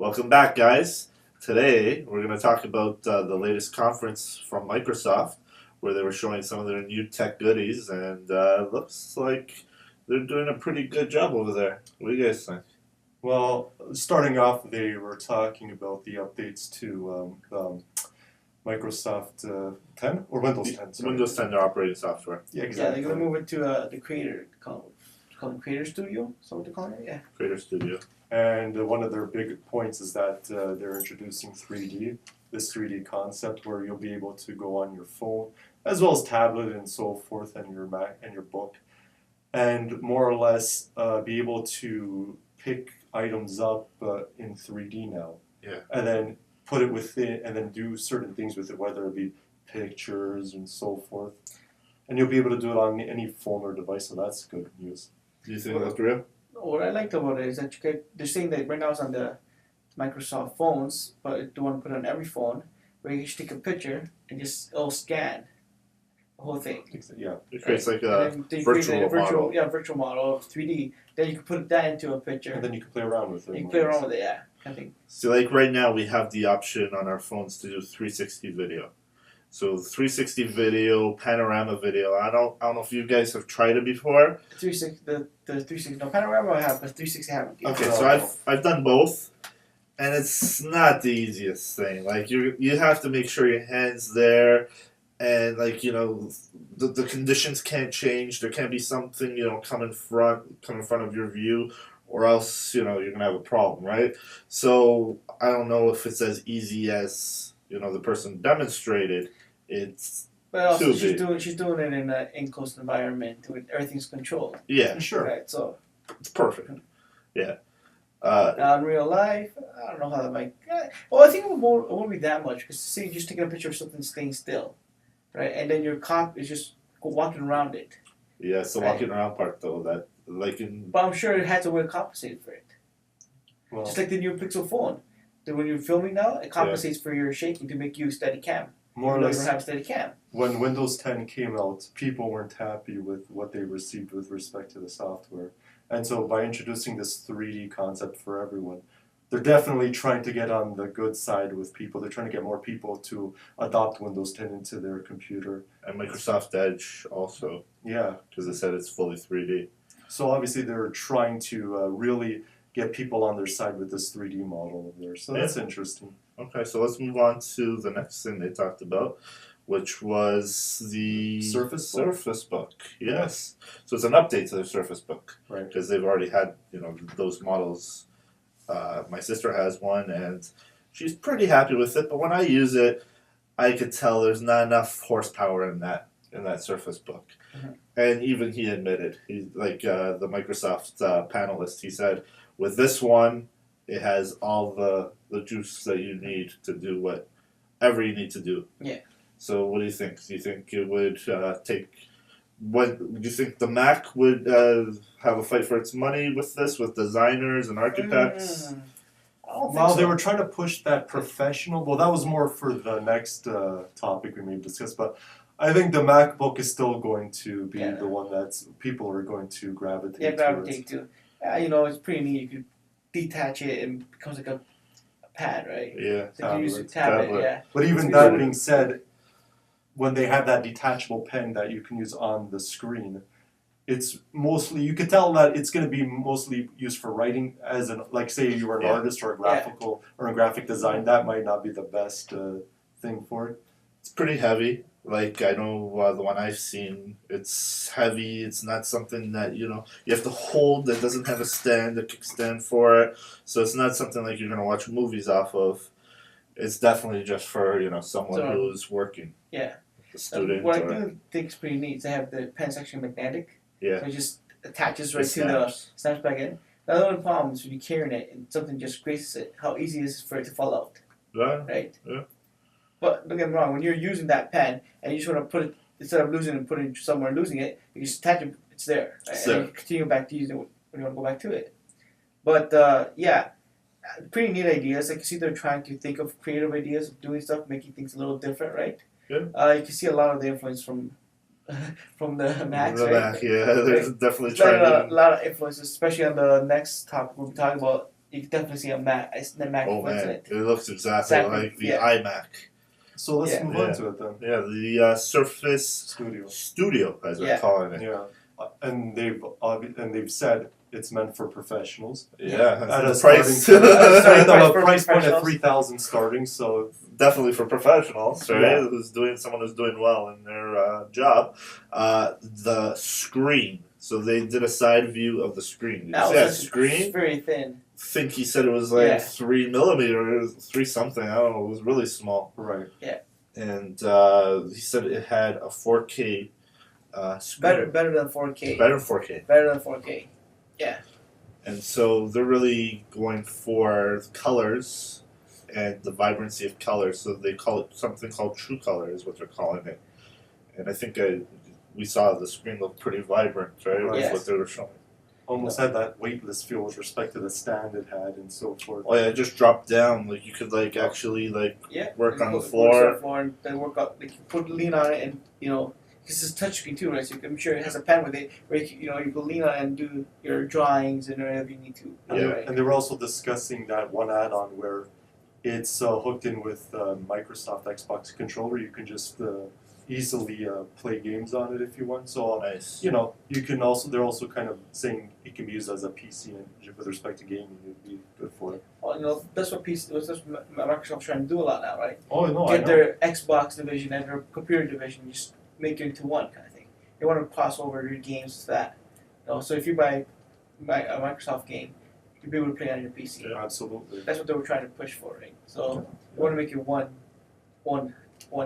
Welcome back, guys. Today, we're going to talk about the latest conference from Microsoft, where they were showing some of their new tech goodies, and looks like they're doing a pretty good job over there. What do you guys think? Well, starting off, they were talking about the updates to Microsoft 10 or Windows 10. Sorry. Windows 10, their operating software. Yeah, Yeah, exactly. they're gonna move it to the Creator, call it Creator Studio. Is that what they call it? Yeah. Creator Studio. And one of their big points is that they're introducing 3D, this 3D concept where you'll be able to go on your phone as well as tablet and so forth and your Mac and your book, and more or less be able to pick items up in 3D now. Yeah. And then put it within, and then do certain things with it, whether it be pictures and so forth. And you'll be able to do it on any phone or device, so that's good news. Do you think that's real? What I liked about it is that they're saying that right now it's on the Microsoft phones, but they want to put it on every phone where you just take a picture and just it'll scan the whole thing. Yeah. It creates like And a then they virtual create model. virtual model of 3D. Then you can put that into a picture. And then you can play around with it. You can play around with it, yeah. I think. So like right now we have the option on our phones to do 360 video. So 360 video, panorama video. I don't know if you guys have tried it before. 360, the 360. No, panorama I have, but 360 I haven't. Okay, so I've done both, and it's not the easiest thing. Like you have to make sure your hand's there, and like the conditions can't change. There can't be something come in front of your view, or else you're gonna have a problem, right? So I don't know if it's as easy as the person demonstrated. It's But also too she's doing it in an enclosed environment where everything's controlled. yeah, Sure. Right. So it's perfect. Yeah. now in real life, I don't know how that might. Well, I think it won't be that much because say you're just taking a picture of something staying still, right? And then your comp is just walking around it. Yeah, it's the walking around part though that like in. But I'm sure it has a way to compensate for it. Well, Just like the new Pixel phone. That when you're filming now, it compensates for your shaking to make you steady cam. more or You don't less, have steady cam. when Windows 10 came out, people weren't happy with what they received with respect to the software. And so by introducing this 3D concept for everyone, they're definitely trying to get on the good side with people. They're trying to get more people to adopt Windows 10 into their computer. And Microsoft Edge also, Yeah. because it said it's fully 3D. So obviously they're trying to really get people on their side with this 3D model there. So that's interesting. Okay, so let's move on to the next thing they talked about, which was the Surface Book. Yes. So it's an update to the Surface Book. Right. Because they've already had, those models. My sister has one, and she's pretty happy with it. But when I use it, I could tell there's not enough horsepower in that Surface Book. Mm-hmm. And even he admitted, he's like the Microsoft panelist. He said, with this one, it has all the juice that you need to do whatever you need to do. Yeah. So what do you think? Do you think it would take? What do you think the Mac would have a fight for its money with this, with designers and architects? I don't think Well, so. they were trying to push that professional. Well, that was more for the next topic we may discuss. But I think the MacBook is still going to be the one that people are going to gravitate towards. to. It's pretty neat. You could detach it and it becomes like a pad, right? Yeah. So you use a tablet, yeah. But even that being said, when they have that detachable pen that you can use on the screen, it's mostly, you can tell that it's going to be mostly used for writing, as an, like say you were an artist or a graphical or a graphic design, that might not be the best thing for it. It's pretty heavy. Like I know the one I've seen, it's heavy. It's not something that you have to hold. That doesn't have a kickstand for it. So it's not something like you're gonna watch movies off of. It's definitely just for someone who's working. Yeah. A student. What I do think is pretty neat is they have the pen's actually magnetic. Yeah. So it just attaches right to the snaps back in. The only problem is when you're carrying it and something just graces it, how easy it is for it to fall out. Yeah. Right? Yeah. But don't get me wrong, when you're using that pen and you just want to put it, instead of losing it and putting it somewhere and losing it, you just attach it, it's there. Right? It's and there. you continue back to using it when you want to go back to it. But pretty neat ideas. I can see they're trying to think of creative ideas of doing stuff, making things a little different, right? Yeah. You can see a lot of the influence from the Macs, The right? Mac, yeah. There's definitely There's a trying. lot of influences, especially on the next topic we'll be talking about you can definitely see a Mac. The Mac Oh fits in man, it. it looks exactly Exactly, like the yeah. iMac. So let's Yeah. move on to it then. Yeah, the Surface Studio. Studio, as they're Yeah. calling it. Yeah, and they've said it's meant for professionals. Yeah, At a the price. starting Starting at a for price point at professionals. 3,000 starting. So Definitely for professionals, right? Yeah. Who's doing someone who's doing well in their job. The screen. So they did a side view of the screen. Did you That see was that actually screen? very thin. Think he said it was like Yeah. 3 millimeters, 3 something. I don't know. It was really small. right. And he said it had a 4K screen. Better than 4K. Better 4K. Better than 4K. And so they're really going for colors and the vibrancy of colors. So they call it something called true color is what they're calling it. And I think we saw the screen look pretty vibrant, right? Right. That's Yes. what they were showing. Almost had that weightless feel with respect to the stand it had and so forth. Oh yeah, it just dropped down. Like you could like actually like Yeah. work on the Work on floor. the floor and then work out. Like you put lean on it and because it's a touchscreen too, right? So I'm sure it has a pen with it where you can lean on it and do your drawings and whatever you need to. Yeah. Right. And they were also discussing that one add-on where it's hooked in with Microsoft Xbox controller. You can just easily play games on it if you want. So Nice. you can also. They're also kind of saying it can be used as a PC, and with respect to gaming, it'd be good for it. Well, that's what Microsoft's trying to do a lot now, right? Oh no, Get their Xbox division and their computer division, just make it into one kind of thing. They want to cross over your games to that. So if you buy a Microsoft game, you'll be able to play on your PC. Yeah, absolutely. That's what they were trying to push for, right? So they want to make it one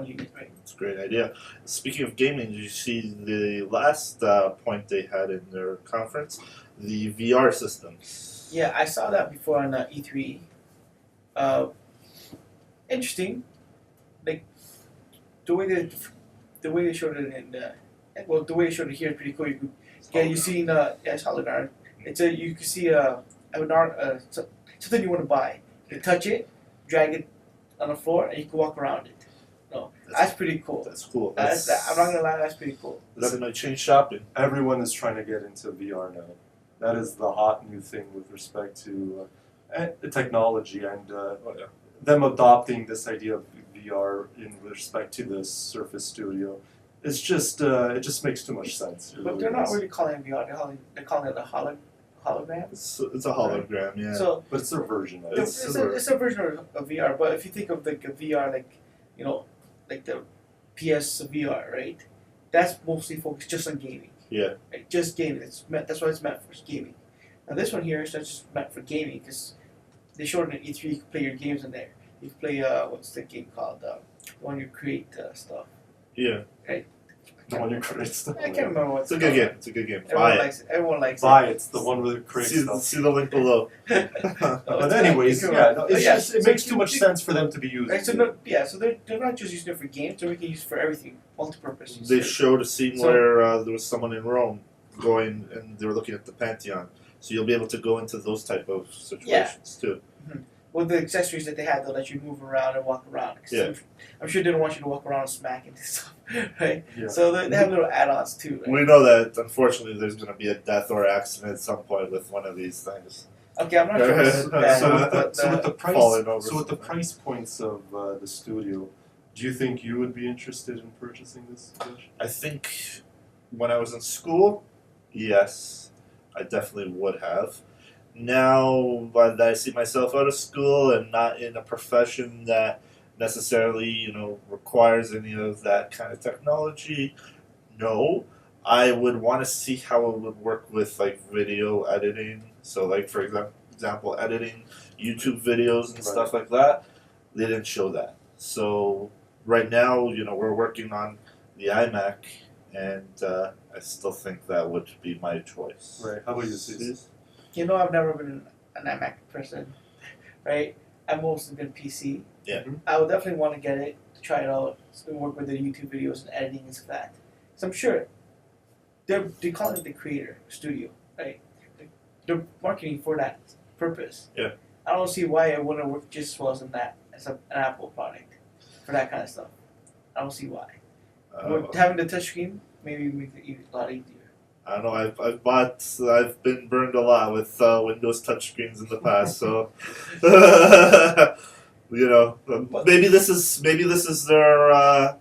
unit, right? It's a great idea. Speaking of gaming, did you see the last point they had in their conference? The VR systems. Yeah, I saw that before on E3. Interesting. Like the way they showed it in the way they showed it here is pretty cool. You see it's hologram. You can see something you want to buy. You can touch it, drag it on the floor, and you can walk around it. No, that's pretty cool. That's cool. I'm not gonna lie, that's pretty cool. That might change shopping. Everyone is trying to get into VR now. That is the hot new thing with respect to technology and Oh yeah. them adopting this idea of VR in respect to the Surface Studio. It's just it just makes too much sense. It But really they're not does. really calling it VR. They're calling it a hologram. It's a hologram, yeah. So But it's their version of it. It's- it's a version of VR. But if you think of like a VR, like the PS VR, right? That's mostly focused just on gaming. Yeah. Right? Just gaming. That's what it's meant for, is gaming. Now this one here is just meant for gaming because they showed it in E3. You can play your games in there. You can play what's the game called? When you create stuff. Yeah. The one you create stuff. I can't remember what It's a good game. It's a good game. Everyone Buy it. likes it. Everyone likes Buy it. it's the one with the create See, stuff. see the link below. But anyways, yeah, no, it's Yeah, just it so makes too much sense for them to be using. Right, so so they're not just using it for games; they're making use for everything, multi-purpose. use. They showed a scene So- where there was someone in Rome going, and they were looking at the Pantheon. So you'll be able to go into those type of situations too. With the accessories that they have, they'll let you move around and walk around. 'Cause Yeah. I'm sure they don't want you to walk around and smack into stuff, right? Yeah. So they have little add-ons too, right? We know that unfortunately there's going to be a death or accident at some point with one of these things. Okay, I'm not sure. What's So, bad, so with but, the price, falling over so with the something. price points of the studio, do you think you would be interested in purchasing this? Josh? I think when I was in school, yes, I definitely would have. Now that I see myself out of school and not in a profession that necessarily, requires any of that kind of technology, no. I would want to see how it would work with like video editing. So like for example, editing YouTube videos and Right. stuff like that. They didn't show that. So right now, we're working on the iMac, and I still think that would be my choice. Right. How about you, Susie? I've never been an iMac person, right? I've mostly been PC. Yeah. I would definitely want to get it to try it out, to work with the YouTube videos and editing and stuff like that. So I'm sure they call it the creator studio, right? They're marketing for that purpose. Yeah. I don't see why it wouldn't work just as well as an Apple product for that kind of stuff. I don't see why. Having the touchscreen maybe make it a lot easier. I don't know. I've been burned a lot with Windows touchscreens in the past. So, maybe this is their.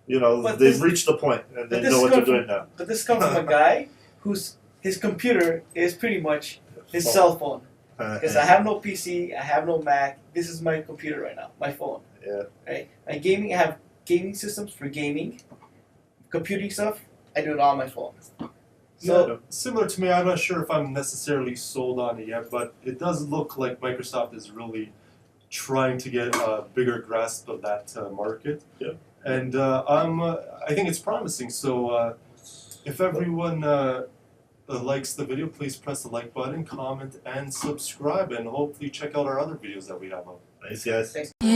But They've this- reached the point and but they this know what comes they're doing now. But this comes from a guy his computer is pretty much his cell phone. Because I have no PC, I have no Mac. This is my computer right now, my phone. Yeah. Right. My gaming, I have gaming systems for gaming. Computing stuff, I do it on my phone. So Yeah, similar to me, I'm not sure if I'm necessarily sold on it yet, but it does look like Microsoft is really trying to get a bigger grasp of that market. Yeah. And I think it's promising. So if everyone likes the video, please press the like button, comment, and subscribe, and hopefully check out our other videos that we have up. Nice guys. thanks. You